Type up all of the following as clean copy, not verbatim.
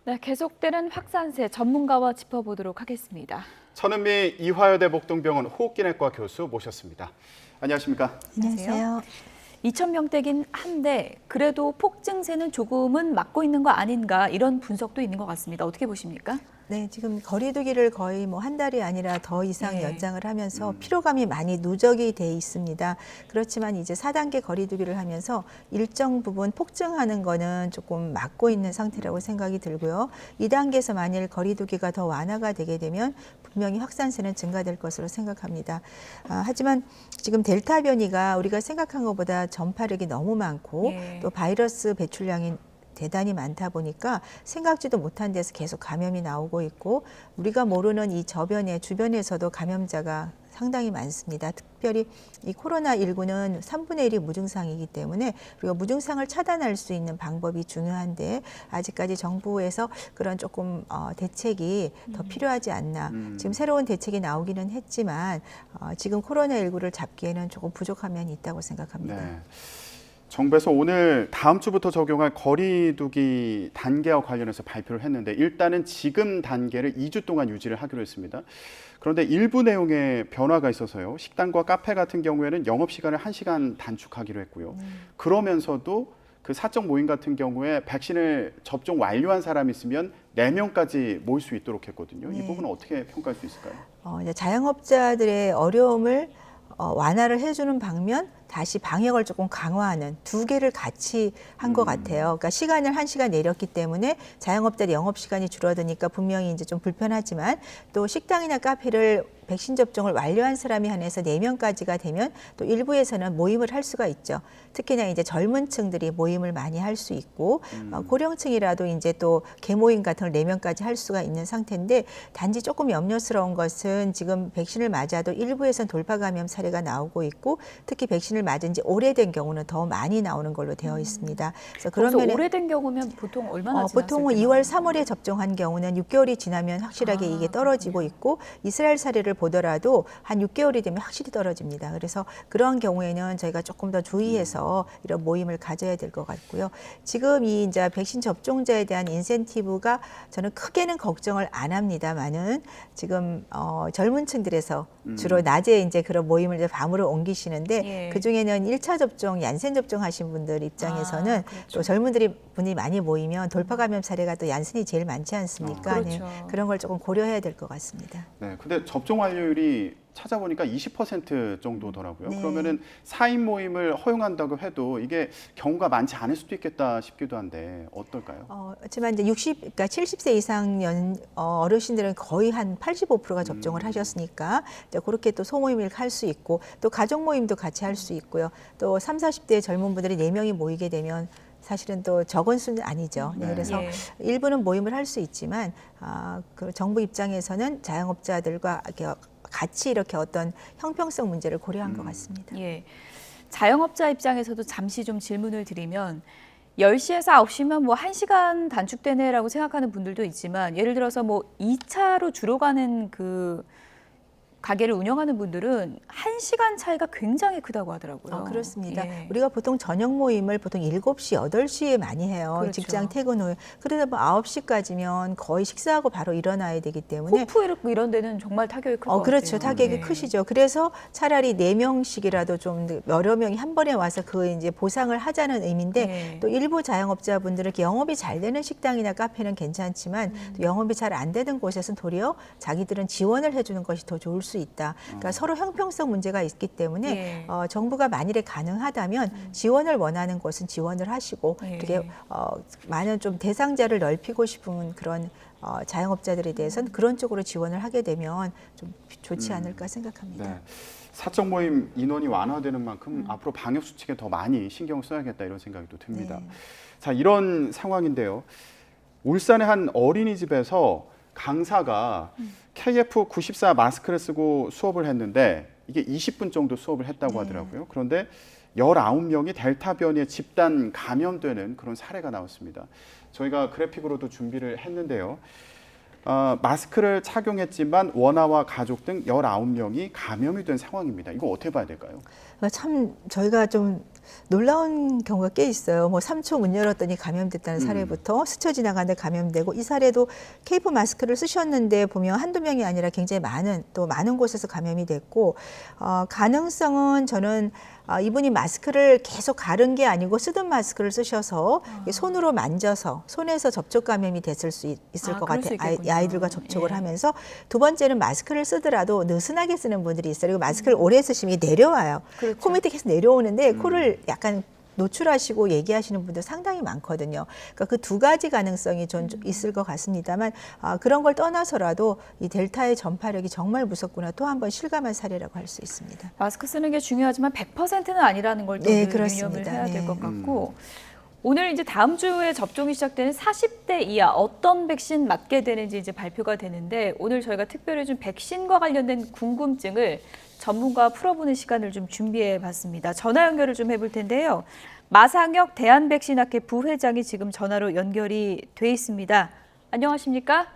네, 계속되는 확산세 전문가와 짚어보도록 하겠습니다. 천은미 이화여대 목동병원 호흡기내과 교수 모셨습니다. 안녕하십니까? 안녕하세요. 2,000명대긴 한데 그래도 폭증세는 조금은 막고 있는 거 아닌가 이런 분석도 있는 것 같습니다. 어떻게 보십니까? 네, 지금 거리두기를 거의 뭐 한 달이 아니라 더 이상 네. 연장을 하면서 피로감이 많이 누적이 돼 있습니다. 그렇지만 이제 4단계 거리두기를 하면서 일정 부분 폭증하는 거는 조금 막고 있는 상태라고 생각이 들고요. 2단계에서 만일 거리두기가 더 완화가 되게 되면 분명히 확산세는 증가될 것으로 생각합니다. 하지만 지금 델타 변이가 우리가 생각한 것보다 전파력이 너무 많고 또 바이러스 배출량이 대단히 많다 보니까 생각지도 못한 데서 계속 감염이 나오고 있고 우리가 모르는 이 저변의 주변에서도 감염자가 상당히 많습니다. 특별히 이 코로나19는 3분의 1이 무증상이기 때문에 우리가 무증상을 차단할 수 있는 방법이 중요한데 아직까지 정부에서 그런 조금 대책이 더 필요하지 않나. 지금 새로운 대책이 나오기는 했지만 지금 코로나19를 잡기에는 조금 부족한 면이 있다고 생각합니다. 네. 정부에서 오늘 다음 주부터 적용할 거리두기 단계와 관련해서 발표를 했는데 일단은 지금 단계를 2주 동안 유지를 하기로 했습니다. 그런데 일부 내용에 변화가 있어서요. 식당과 카페 같은 경우에는 영업시간을 1시간 단축하기로 했고요. 그러면서도 그 사적 모임 같은 경우에 백신을 접종 완료한 사람이 있으면 4명까지 모일 수 있도록 했거든요. 이 부분은 어떻게 평가할 수 있을까요? 이제 자영업자들의 어려움을 완화를 해주는 방면 다시 방역을 조금 강화하는 두 개를 같이 한 것 같아요. 그러니까 시간을 1시간 내렸기 때문에 자영업자의 영업시간이 줄어드니까 분명히 이제 좀 불편하지만 또 식당이나 카페를 백신 접종을 완료한 사람이 한해서 4명까지가 되면 또 일부에서는 모임을 할 수가 있죠. 특히나 이제 젊은 층들이 모임을 많이 할 수 있고 고령층이라도 이제 또 개모임 같은 걸 4명까지 할 수가 있는 상태인데 단지 조금 염려스러운 것은 지금 백신을 맞아도 일부에서는 돌파 감염 사례가 나오고 있고 특히 백신을 맞은 지 오래된 경우는 더 많이 나오는 걸로 되어 있습니다. 그래서 그런 면에 오래된 경우면 보통 얼마나 지났을 보통은 때 2월, 3월에 접종한 경우는 6개월이 지나면 확실하게 이게 떨어지고 있고 이스라엘 사례를 보더라도 한 6개월이 되면 확실히 떨어집니다. 그래서 그런 경우에는 저희가 조금 더 주의해서 이런 모임을 가져야 될 것 같고요. 지금 이 이제 백신 접종자에 대한 인센티브가 저는 크게는 걱정을 안 합니다만은 지금 젊은 층들에서 주로 낮에 이제 그런 모임을 이제 밤으로 옮기시는데 그 중에는 1차 접종, 얀센 접종하신 분들 입장에서는 또 분이 많이 모이면 돌파 감염 사례가 또 얀센이 제일 많지 않습니까? 그렇죠. 네, 그런 걸 조금 고려해야 될 것 같습니다. 네, 근데 접종 완료율이 찾아보니까 20% 정도더라고요. 네. 그러면은 4인 모임을 허용한다고 해도 이게 경우가 많지 않을 수도 있겠다 싶기도 한데 어떨까요? 하지만 이제 그러니까 70세 이상 어르신들은 거의 한 85%가 접종을 하셨으니까 이제 그렇게 또 소모임을 할 수 있고 또 가족 모임도 같이 할 수 있고요. 또 30, 40대 젊은 분들이 4명이 모이게 되면 사실은 또 적은 수는 아니죠. 네, 그래서 일부는 모임을 할 수 있지만 그 정부 입장에서는 자영업자들과 같이 이렇게 어떤 형평성 문제를 고려한 것 같습니다. 예. 자영업자 입장에서도 잠시 좀 질문을 드리면 10시에서 9시면 뭐 1시간 단축되네라고 생각하는 분들도 있지만 예를 들어서 뭐 2차로 주로 가는 그 가게를 운영하는 분들은 1시간 차이가 굉장히 크다고 하더라고요. 그렇습니다. 예. 우리가 보통 저녁 모임을 보통 7시, 8시에 많이 해요. 그렇죠. 직장 퇴근 후에. 그러다 보면 9시까지면 거의 식사하고 바로 일어나야 되기 때문에 호프 이런 데는 정말 타격이 클 것 같아요. 그렇죠. 타격이 크시죠. 그래서 차라리 4명씩이라도 좀 여러 명이 한 번에 와서 그 이제 보상을 하자는 의미인데 또 일부 자영업자분들은 영업이 잘 되는 식당이나 카페는 괜찮지만 또 영업이 잘 안 되는 곳에서는 도리어 자기들은 지원을 해주는 것이 더 좋을 수 있다. 그러니까 서로 형평성 문제가 있기 때문에 정부가 만일에 가능하다면 지원을 원하는 곳은 지원을 하시고 이렇게 많은 좀 대상자를 넓히고 싶은 그런 자영업자들에 대해서는 그런 쪽으로 지원을 하게 되면 좀 좋지 않을까 생각합니다. 네. 사적 모임 인원이 완화되는 만큼 앞으로 방역 수칙에 더 많이 신경 써야겠다 이런 생각이 또 듭니다. 자, 이런 상황인데요. 울산의 한 어린이집에서 강사가 KF94 마스크를 쓰고 수업을 했는데 이게 20분 정도 수업을 했다고 하더라고요. 그런데 19명이 델타 변이에 집단 감염되는 그런 사례가 나왔습니다. 저희가 그래픽으로도 준비를 했는데요. 마스크를 착용했지만 원아와 가족 등 19명이 감염이 된 상황입니다. 이거 어떻게 봐야 될까요? 참 저희가 좀 놀라운 경우가 꽤 있어요. 뭐 3초 문 열었더니 감염됐다는 사례부터 스쳐 지나가는데 감염되고, 이 사례도 케이프 마스크를 쓰셨는데 보면 한두 명이 아니라 굉장히 많은 곳에서 감염이 됐고, 가능성은 저는 이분이 마스크를 계속 가른 게 아니고 쓰던 마스크를 쓰셔서 손으로 만져서 손에서 접촉 감염이 됐을 수 있을 것 그럴 수 같아요. 있겠군요. 아이들과 접촉을 예. 하면서. 두 번째는 마스크를 쓰더라도 느슨하게 쓰는 분들이 있어요. 그리고 마스크를 오래 쓰시면 내려와요. 그렇죠. 코 밑에 계속 내려오는데 코를 약간 노출하시고 얘기하시는 분들 상당히 많거든요. 그러니까 그 두 가지 가능성이 좀 있을 것 같습니다만, 그런 걸 떠나서라도 이 델타의 전파력이 정말 무섭구나 또 한 번 실감한 사례라고 할 수 있습니다. 마스크 쓰는 게 중요하지만 100%는 아니라는 걸 또 네, 유념을 그렇습니다. 해야 될 네. 것 같고, 오늘 이제 다음 주에 접종이 시작되는 40대 이하 어떤 백신 맞게 되는지 이제 발표가 되는데, 오늘 저희가 특별히 좀 백신과 관련된 궁금증을 전문가와 풀어보는 시간을 좀 준비해 봤습니다. 전화 연결을 좀 해볼 텐데요. 마상혁 대한백신학회 부회장이 지금 전화로 연결이 돼 있습니다. 안녕하십니까?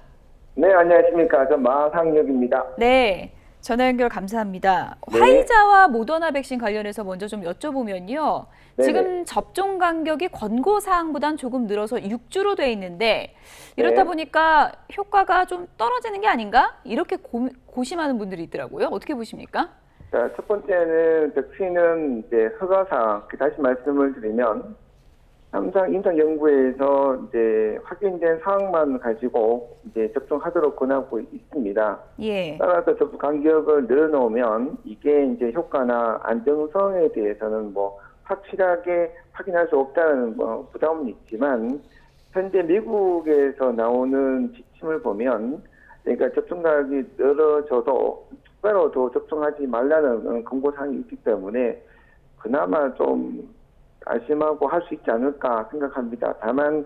네, 안녕하십니까. 저 마상혁입니다. 네, 전화 연결 감사합니다. 네. 화이자와 모더나 백신 관련해서 먼저 좀 여쭤보면요. 네네. 지금 접종 간격이 권고 사항보단 조금 늘어서 6주로 돼 있는데, 이렇다 네. 보니까 효과가 좀 떨어지는 게 아닌가? 이렇게 고심하는 분들이 있더라고요. 어떻게 보십니까? 자, 첫 번째는 백신은 이제 허가사항, 다시 말씀을 드리면, 항상 임상연구에서 이제 확인된 사항만 가지고 이제 접종하도록 권하고 있습니다. 예. 따라서 접종 간격을 늘어놓으면 이게 이제 효과나 안정성에 대해서는 뭐 확실하게 확인할 수 없다는 뭐 부담은 있지만, 현재 미국에서 나오는 지침을 보면, 그러니까 접종 간격이 늘어져도 추가로도 접종하지 말라는 권고사항이 있기 때문에 그나마 좀 안심하고 할 수 있지 않을까 생각합니다. 다만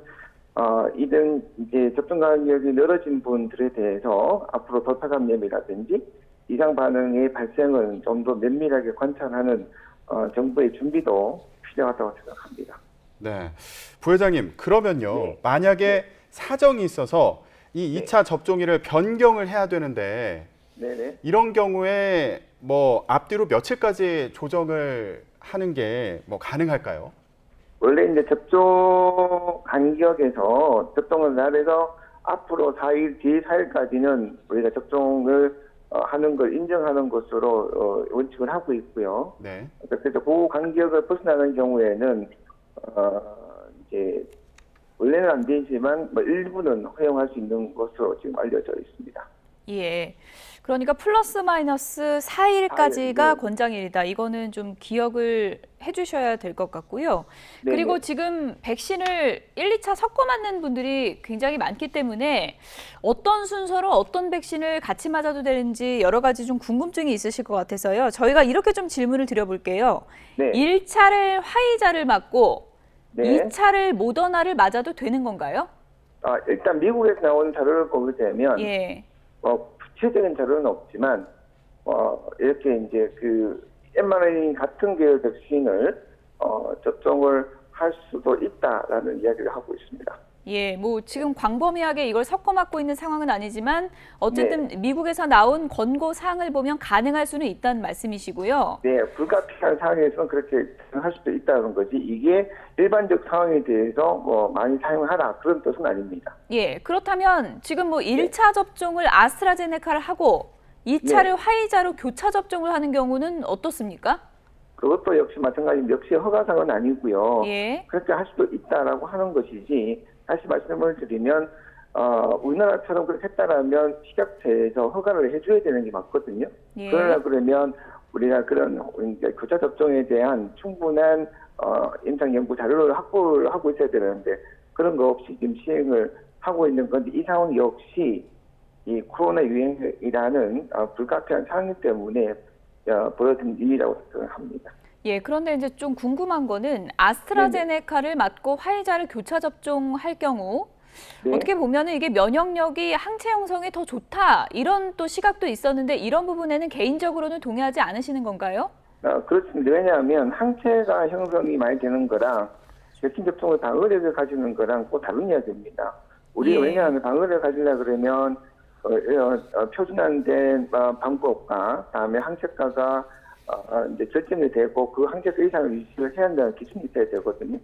이런 이제 접종 간격이 늘어진 분들에 대해서 앞으로 돌파 감염이라든지 이상 반응의 발생을 좀 더 면밀하게 관찰하는 정부의 준비도 필요하다고 생각합니다. 네. 부회장님, 그러면요. 네. 만약에 사정이 있어서 이 네. 2차 접종일을 변경을 해야 되는데, 네네. 이런 경우에 뭐 앞뒤로 며칠까지 조정을 하는 게 뭐 가능할까요? 원래 이제 접종 간격에서 접종을 날에서 앞으로 4일, 뒤 4일까지는 우리가 접종을 하는 걸 인정하는 것으로 원칙을 하고 있고요. 네. 그래서 그 간격을 벗어나는 경우에는 이제 원래는 안 되지만 뭐 일부는 허용할 수 있는 것으로 지금 알려져 있습니다. 예. 그러니까 플러스 마이너스 4일까지가 4일, 네. 권장일이다. 이거는 좀 기억을 해주셔야 될 것 같고요. 네네. 그리고 지금 백신을 1, 2차 섞어 맞는 분들이 굉장히 많기 때문에 어떤 순서로 어떤 백신을 같이 맞아도 되는지 여러 가지 좀 궁금증이 있으실 것 같아서요. 저희가 이렇게 좀 질문을 드려볼게요. 네. 1차를 화이자를 맞고 네. 2차를 모더나를 맞아도 되는 건가요? 일단 미국에서 나온 자료를 보게 되면 예. 구체적인 자료는 없지만 이렇게 이제 그 mRNA 같은 계열 백신을 접종을 할 수도 있다라는 이야기를 하고 있습니다. 예, 뭐 지금 광범위하게 이걸 섞어 맞고 있는 상황은 아니지만 어쨌든 네. 미국에서 나온 권고 사항을 보면 가능할 수는 있다는 말씀이시고요. 네, 불가피한 상황에서는 그렇게 할 수도 있다는 거지. 이게 일반적 상황에 대해서 뭐 많이 사용하라 그런 뜻은 아닙니다. 예, 그렇다면 지금 뭐 1차 접종을 아스트라제네카를 하고 2차를 화이자로 교차 접종을 하는 경우는 어떻습니까? 그것도 역시 마찬가지로 역시 허가사항은 아니고요. 예. 그렇게 할 수도 있다라고 하는 것이지. 다시 말씀을 드리면 우리나라처럼 그렇게 했다라면 식약처에서 허가를 해줘야 되는 게 맞거든요. 예. 그러려 그러면 우리가 그런 이제 교차 접종에 대한 충분한 임상 연구 자료를 확보를 하고 있어야 되는데 그런 거 없이 지금 시행을 하고 있는 건데 이 상황 역시 이 코로나 유행이라는 불가피한 상황 때문에 벌어진 일이라고 생각합니다. 예, 그런데 이제 좀 궁금한 거는 아스트라제네카를 맞고 화이자를 교차 접종할 경우 네. 어떻게 보면은 이게 면역력이 항체 형성에 더 좋다 이런 또 시각도 있었는데 이런 부분에는 개인적으로는 동의하지 않으시는 건가요? 그렇습니다. 왜냐하면 항체가 형성이 많이 되는 거랑 백신 접종을 방어력을 가지는 거랑 꼭 다른 이야기입니다. 우리가 예. 왜냐하면 방어력을 가지려 그러면 표준화된 방법과 다음에 항체가가 이제 결정이 되고 그 한계수 이상을 유지를 해야 한다는 기준이 있어야 되거든요.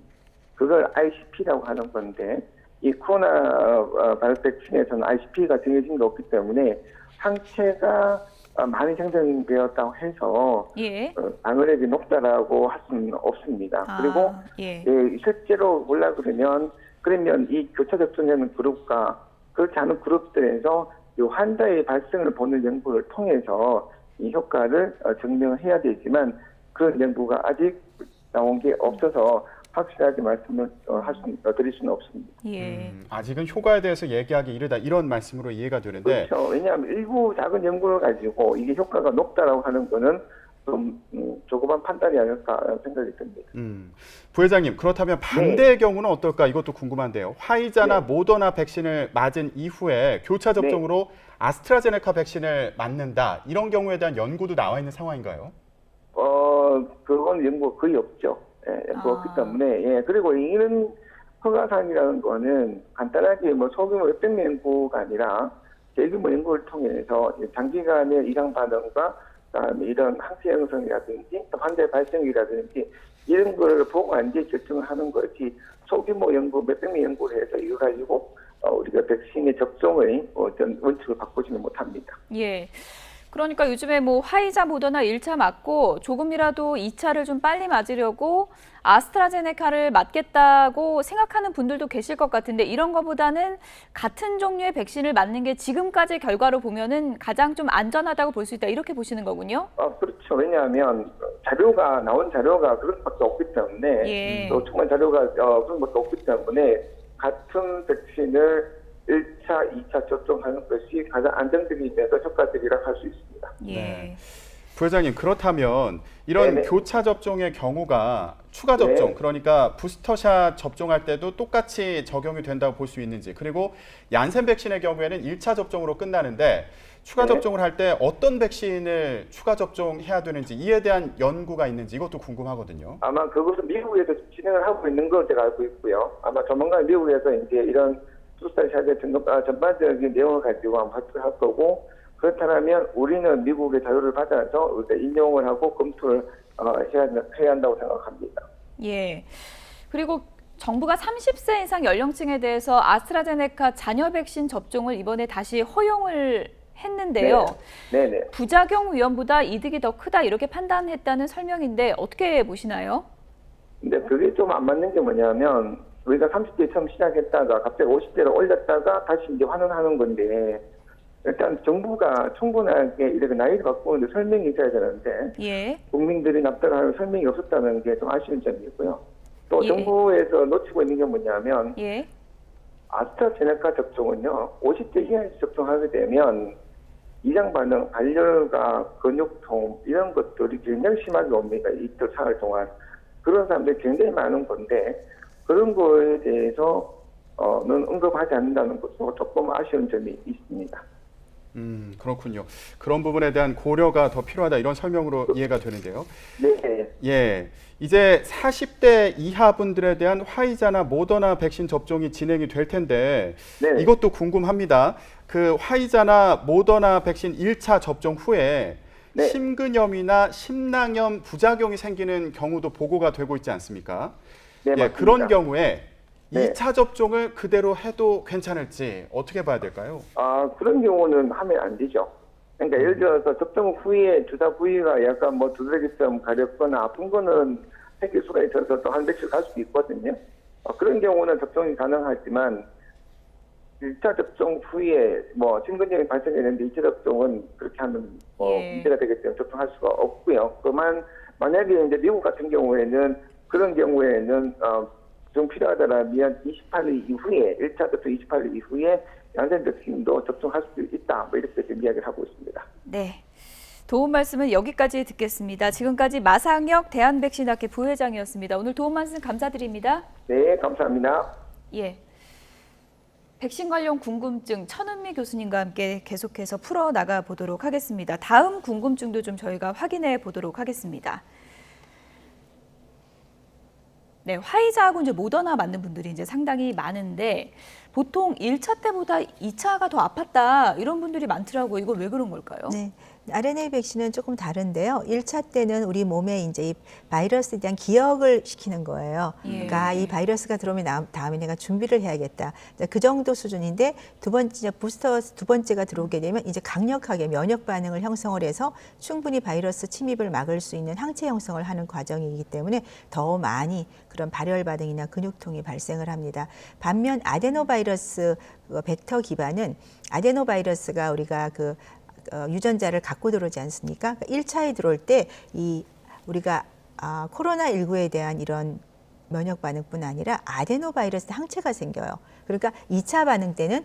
그걸 ICP라고 하는 건데 이 코로나 바이러스 백신에서는 ICP가 정해진 게 없기 때문에 항체가 많이 생성되었다고 해서 예. 방어력이 높다라고 할 수는 없습니다. 그리고 예. 실제로 보려 그러면 이 교차 접종하는 그룹과 그렇지 않은 그룹들에서 이 환자의 발생을 보는 연구를 통해서 이 효과를 증명해야 되지만 그 연구가 아직 나온 게 없어서 확실하게 말씀을 드릴 수는 없습니다. 예. 아직은 효과에 대해서 얘기하기 이르다 이런 말씀으로 이해가 되는데 그렇죠. 왜냐하면 일부 작은 연구를 가지고 이게 효과가 높다라고 하는 거는 좀 조그만 판단이 아닐까 생각이 듭니다. 부회장님, 그렇다면 반대의 경우는 어떨까? 이것도 궁금한데요. 화이자나 모더나 백신을 맞은 이후에 교차 접종으로 아스트라제네카 백신을 맞는다. 이런 경우에 대한 연구도 나와 있는 상황인가요? 그건 연구가 거의 없죠. 연구가 없기 때문에. 그리고 이런 허가사항이라는 거는 간단하게 뭐 소규모 몇백 명 연구가 아니라 대규모 연구를 통해서 장기간의 이상 반응과 그다음에 이런 항체 형성이라든지 또 환자의 발생이라든지 이런 거를 보고 이제 결정을 하는 것이 소규모 연구 몇백 명 연구를 해서 이거 가지고 우리가 백신의 접종의 어떤 원칙을 바꾸지는 못합니다. 예. 그러니까 요즘에 뭐 화이자, 모더나 1차 맞고 조금이라도 2차를 좀 빨리 맞으려고 아스트라제네카를 맞겠다고 생각하는 분들도 계실 것 같은데 이런 것보다는 같은 종류의 백신을 맞는 게 지금까지 결과로 보면은 가장 좀 안전하다고 볼 수 있다 이렇게 보시는 거군요. 그렇죠. 왜냐하면 나온 자료가 그런 것밖에 없기 때문에 또 충분한 자료가 그런 것도 없기 때문에 같은 백신을 1차, 2차 접종하는 것이 가장 안정적이면서 효과적이라고 할 수 있습니다. 예. 부회장님, 그렇다면 이런 교차 접종의 경우가 추가 접종, 그러니까 부스터샷 접종할 때도 똑같이 적용이 된다고 볼 수 있는지, 그리고 얀센 백신의 경우에는 1차 접종으로 끝나는데 추가 접종을 할 때 어떤 백신을 추가 접종해야 되는지 이에 대한 연구가 있는지 이것도 궁금하거든요. 아마 그것은 미국에서 진행을 하고 있는 걸 제가 알고 있고요. 아마 조만간 미국에서 이제 이런 부스터샷의 전반적인 내용을 가지고 아마 발표를 할 거고, 그렇다면 우리는 미국의 자료를 받아서 우리가 인용을 하고 검토를 해야 한다고 생각합니다. 예. 그리고 정부가 30세 이상 연령층에 대해서 아스트라제네카 잔여 백신 접종을 이번에 다시 허용을 했는데요. 네네. 부작용 위험보다 이득이 더 크다 이렇게 판단했다는 설명인데 어떻게 보시나요? 근데 그게 좀 안 맞는 게 뭐냐면 우리가 30대 처음 시작했다가 갑자기 50대로 올렸다가 다시 이제 환원하는 건데 일단 정부가 충분하게 이렇게 나이를 바꾸는데 설명이 있어야 되는데 국민들이 납득하는 설명이 없었다는 게 좀 아쉬운 점이고요. 또 정부에서 놓치고 있는 게 뭐냐면 아스트라제네카 접종은요 50대 이하에서 접종하게 되면 이상 반응, 발열과 근육통 이런 것들이 굉장히 심하게 옵니다. 이틀 사흘 동안. 그런 사람들이 굉장히 많은 건데 그런 거에 대해서는 언급하지 않는다는 것도 조금 아쉬운 점이 있습니다. 그렇군요. 그런 부분에 대한 고려가 더 필요하다 이런 설명으로 이해가 되는데요. 네. 예, 이제 40대 이하 분들에 대한 화이자나 모더나 백신 접종이 진행이 될 텐데 이것도 궁금합니다. 그 화이자나 모더나 백신 1차 접종 후에 심근염이나 심낭염 부작용이 생기는 경우도 보고가 되고 있지 않습니까? 네, 그런 경우에 2차 접종을 그대로 해도 괜찮을지 어떻게 봐야 될까요? 그런 경우는 하면 안 되죠. 그러니까 예를 들어서 접종 후에 주사 부위가 약간 뭐 두드러기처럼 가렵거나 아픈 거는 생길 수가 있어서 또 한 백씩 갈 수도 있거든요. 그런 경우는 접종이 가능하지만 1차 접종 후에 뭐 심근염이 발생했는데 2차 접종은 그렇게 하면 문제가 되기 때문에 접종할 수가 없고요. 그만 만약에 이제 미국 같은 경우에는 그런 경우에는 좀 필요하다면 28일 이후에 1차 접종 28일 이후에 얀센 백신도 접종할 수 있다. 뭐 이렇게 지금 이야기를 하고 있습니다. 네. 도움 말씀은 여기까지 듣겠습니다. 지금까지 마상혁 대한백신학회 부회장이었습니다. 오늘 도움 말씀 감사드립니다. 네, 감사합니다. 예. 백신 관련 궁금증 천은미 교수님과 함께 계속해서 풀어나가 보도록 하겠습니다. 다음 궁금증도 좀 저희가 확인해 보도록 하겠습니다. 네, 화이자하고 이제 모더나 맞는 분들이 이제 상당히 많은데 보통 1차 때보다 2차가 더 아팠다 이런 분들이 많더라고요. 이거 왜 그런 걸까요? 네. RNA 백신은 조금 다른데요. 1차 때는 우리 몸에 이제 이 바이러스에 대한 기억을 시키는 거예요. 예. 그러니까 이 바이러스가 들어오면 다음에 내가 준비를 해야겠다. 그 정도 수준인데 두 번째가 들어오게 되면 이제 강력하게 면역 반응을 형성을 해서 충분히 바이러스 침입을 막을 수 있는 항체 형성을 하는 과정이기 때문에 더 많이 그런 발열 반응이나 근육통이 발생을 합니다. 반면 아데노바이러스 벡터 기반은 아데노바이러스가 우리가 유전자를 갖고 들어오지 않습니까? 그러니까 1차에 들어올 때 우리가 코로나19에 대한 이런 면역 반응뿐 아니라 아데노바이러스 항체가 생겨요. 그러니까 2차 반응 때는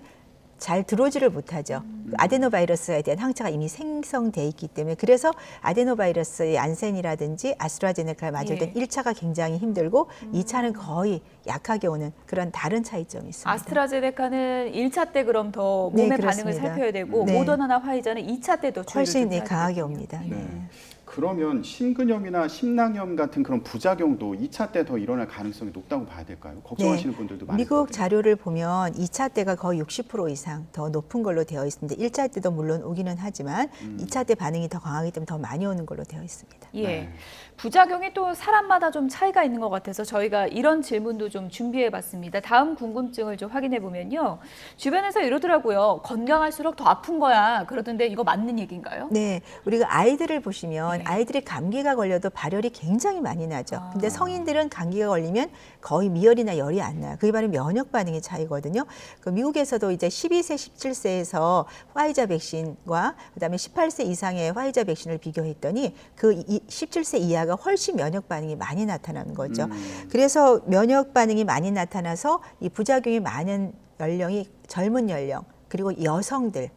잘 들어오지를 못하죠. 아데노바이러스에 대한 항체가 이미 생성돼 있기 때문에 그래서 아데노바이러스의 안센이라든지 아스트라제네카를 맞을 때 예. 1차가 굉장히 힘들고 2차는 거의 약하게 오는 그런 다른 차이점이 있습니다. 아스트라제네카는 1차 때 그럼 더 몸의 네, 반응을 그렇습니다. 살펴야 되고 네. 모더나나 화이자는 2차 때도 훨씬 강하게 옵니다. 네. 그러면 심근염이나 심낭염 같은 그런 부작용도 2차 때 더 일어날 가능성이 높다고 봐야 될까요? 걱정하시는 분들도 많을 미국 거거든요. 자료를 보면 2차 때가 거의 60% 이상 더 높은 걸로 되어 있습니다. 1차 때도 물론 오기는 하지만 2차 때 반응이 더 강하기 때문에 더 많이 오는 걸로 되어 있습니다. 예. 네. 부작용이 또 사람마다 좀 차이가 있는 것 같아서 저희가 이런 질문도 좀 준비해 봤습니다. 다음 궁금증을 좀 확인해 보면요. 주변에서 이러더라고요. 건강할수록 더 아픈 거야. 그러던데 이거 맞는 얘기인가요? 네, 우리가 아이들을 보시면 네. 아이들이 감기가 걸려도 발열이 굉장히 많이 나죠. 아. 근데 성인들은 감기가 걸리면 거의 미열이나 열이 안 나요. 그게 바로 면역 반응의 차이거든요. 미국에서도 이제 12세, 17세에서 화이자 백신과 그다음에 18세 이상의 화이자 백신을 비교했더니 17세 이하가 훨씬 면역 반응이 많이 나타나는 거죠. 그래서 면역 반응이 많이 나타나서 이 부작용이 많은 연령이 젊은 연령 그리고 여성들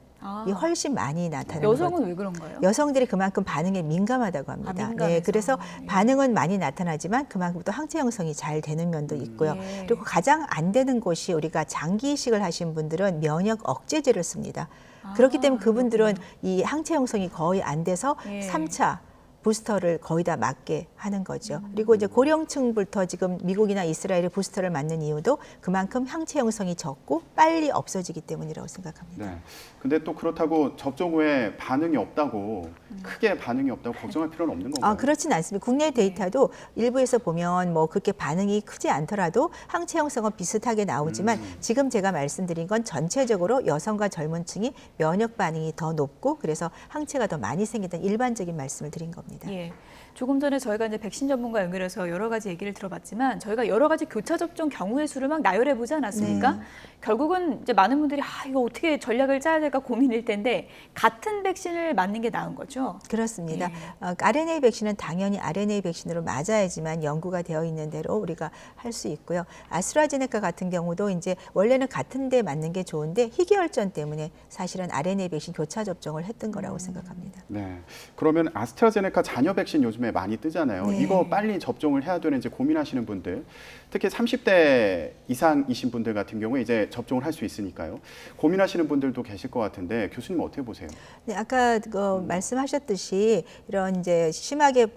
이 훨씬 많이 나타나는 거죠. 여성은 왜 그런가요? 여성들이 그만큼 반응에 민감하다고 합니다. 민감해서. 네, 그래서 예. 반응은 많이 나타나지만 그만큼 또 항체 형성이 잘 되는 면도 있고요. 예. 그리고 가장 안 되는 곳이 우리가 장기 이식을 하신 분들은 면역 억제제를 씁니다. 그렇기 때문에 그분들은 이 항체 형성이 거의 안 돼서 예. 3차 부스터를 거의 다 맞게 하는 거죠. 그리고 이제 고령층부터 지금 미국이나 이스라엘이 부스터를 맞는 이유도 그만큼 항체 형성이 적고 빨리 없어지기 때문이라고 생각합니다. 네. 근데 또 그렇다고 접종 후에 반응이 없다고 크게 반응이 없다고 걱정할 필요는 없는 건가요? 그렇진 않습니다. 국내 데이터도 일부에서 보면 뭐 그렇게 반응이 크지 않더라도 항체 형성은 비슷하게 나오지만 지금 제가 말씀드린 건 전체적으로 여성과 젊은 층이 면역 반응이 더 높고 그래서 항체가 더 많이 생긴다는 일반적인 말씀을 드린 겁니다. 예. 조금 전에 저희가 이제 백신 전문가 연결해서 여러 가지 얘기를 들어봤지만 저희가 여러 가지 교차 접종 경우의 수를 막 나열해 보지 않았습니까? 네. 결국은 이제 많은 분들이 이거 어떻게 전략을 짜야 될까 고민일 텐데 같은 백신을 맞는 게 나은 거죠. 그렇습니다. 예. RNA 백신은 당연히 RNA 백신으로 맞아야지만 연구가 되어 있는 대로 우리가 할 수 있고요. 아스트라제네카 같은 경우도 이제 원래는 같은 데 맞는 게 좋은데 희귀혈전 때문에 사실은 RNA 백신 교차 접종을 했던 거라고 생각합니다. 네. 그러면 아스트라제네카 잔여 백신 요즘에 많이 뜨잖아요. 네. 이거 빨리 접종을 해야 되는지 고민하시는 분들, 특히 30대 이상이신 분들 같은 경우에 이제 접종을 할 수 있으니까요. 고민하시는 분들도 계실 것 같은데 교수님 어떻게 보세요? 네, 아까 말씀하셨듯이 이런 이제 심하게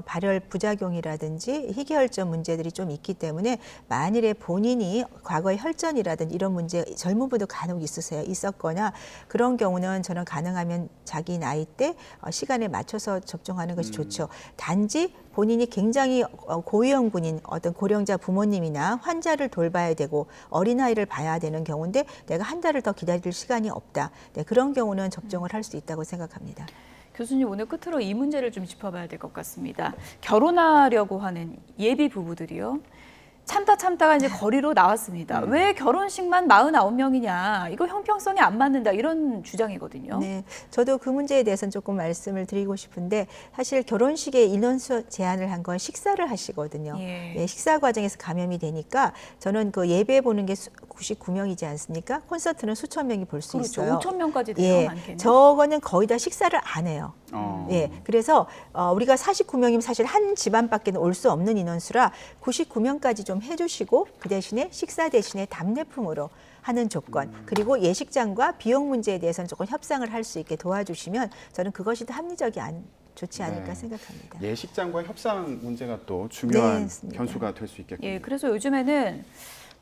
발열 부작용이라든지 희귀혈전 문제들이 좀 있기 때문에 만일에 본인이 과거에 혈전이라든지 이런 문제 젊은 분도 간혹 있었거나 그런 경우는 저는 가능하면 자기 나이 때 시간에 맞춰서 접종하는 것이 좋죠. 단지 본인이 굉장히 고위험군인 어떤 고령자 부모님이나 환자를 돌봐야 되고 어린아이를 봐야 되는 경우인데 내가 한 달을 더 기다릴 시간이 없다. 네, 그런 경우는 접종을 할 수 있다고 생각합니다. 교수님 오늘 끝으로 이 문제를 좀 짚어봐야 될 것 같습니다. 결혼하려고 하는 예비 부부들이요. 참다가 이제 거리로 나왔습니다. 왜 결혼식만 49명이냐. 이거 형평성이 안 맞는다. 이런 주장이거든요. 네, 저도 그 문제에 대해서는 조금 말씀을 드리고 싶은데 사실 결혼식에 인원수 제한을 한 건 식사를 하시거든요. 예. 네, 식사 과정에서 감염이 되니까 저는 그 예배 보는 게 99명이지 않습니까? 콘서트는 수천 명이 볼 수 그렇죠. 있어요. 5천 명까지 돼요. 예, 많게는. 저거는 거의 다 식사를 안 해요. 예, 그래서 우리가 49명이면 사실 한 집안밖에는 올 수 없는 인원수라 99명까지 좀 해주시고 그 대신에 식사 대신에 답례품으로 하는 조건 그리고 예식장과 비용 문제에 대해서는 조금 협상을 할 수 있게 도와주시면 저는 그것이 더 합리적이 좋지 않을까 네. 생각합니다. 예식장과 협상 문제가 또 네, 중요한 맞습니다. 변수가 될 수 있겠군요. 예, 그래서 요즘에는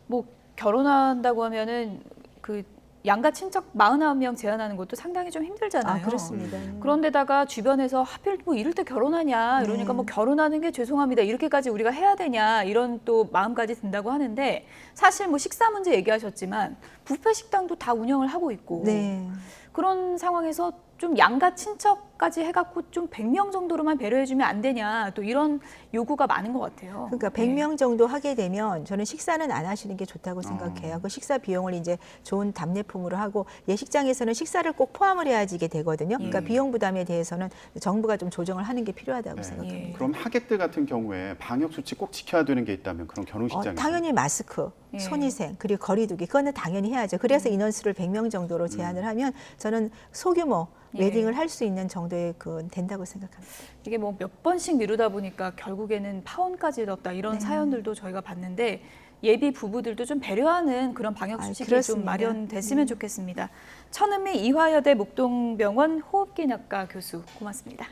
뭐 결혼한다고 하면은 그 양가 친척 49명 제한하는 것도 상당히 좀 힘들잖아요. 그렇습니다. 그런데다가 주변에서 하필 뭐 이럴 때 결혼하냐 이러니까 네. 뭐 결혼하는 게 죄송합니다 이렇게까지 우리가 해야 되냐 이런 또 마음까지 든다고 하는데 사실 뭐 식사 문제 얘기하셨지만 뷔페 식당도 다 운영을 하고 있고 네. 그런 상황에서 좀 양가 친척까지 해갖고 좀 100명 정도로만 배려해주면 안 되냐 또 이런 요구가 많은 것 같아요. 그러니까 100명 정도 하게 되면 저는 식사는 안 하시는 게 좋다고 생각해요. 그 식사 비용을 이제 좋은 답례품으로 하고 예식장에서는 식사를 꼭 포함을 해야지 이게 되거든요. 그러니까 비용 부담에 대해서는 정부가 좀 조정을 하는 게 필요하다고 생각합니다. 그럼 하객들 같은 경우에 방역 수칙 꼭 지켜야 되는 게 있다면 그런 결혼식장에 당연히 마스크, 예. 손위생, 그리고 거리두기 그거는 당연히 해야죠. 그래서 인원수를 100명 정도로 제한을 하면 저는 소규모 웨딩을 할 수 있는 정도의 그 된다고 생각합니다. 이게 뭐 몇 번씩 미루다 보니까 결국에는 파혼까지 넣었다 이런 사연들도 저희가 봤는데 예비 부부들도 좀 배려하는 그런 방역 수칙이 좀 그렇습니다. 마련됐으면 좋겠습니다. 천은미 이화여대 목동병원 호흡기내과 교수 고맙습니다.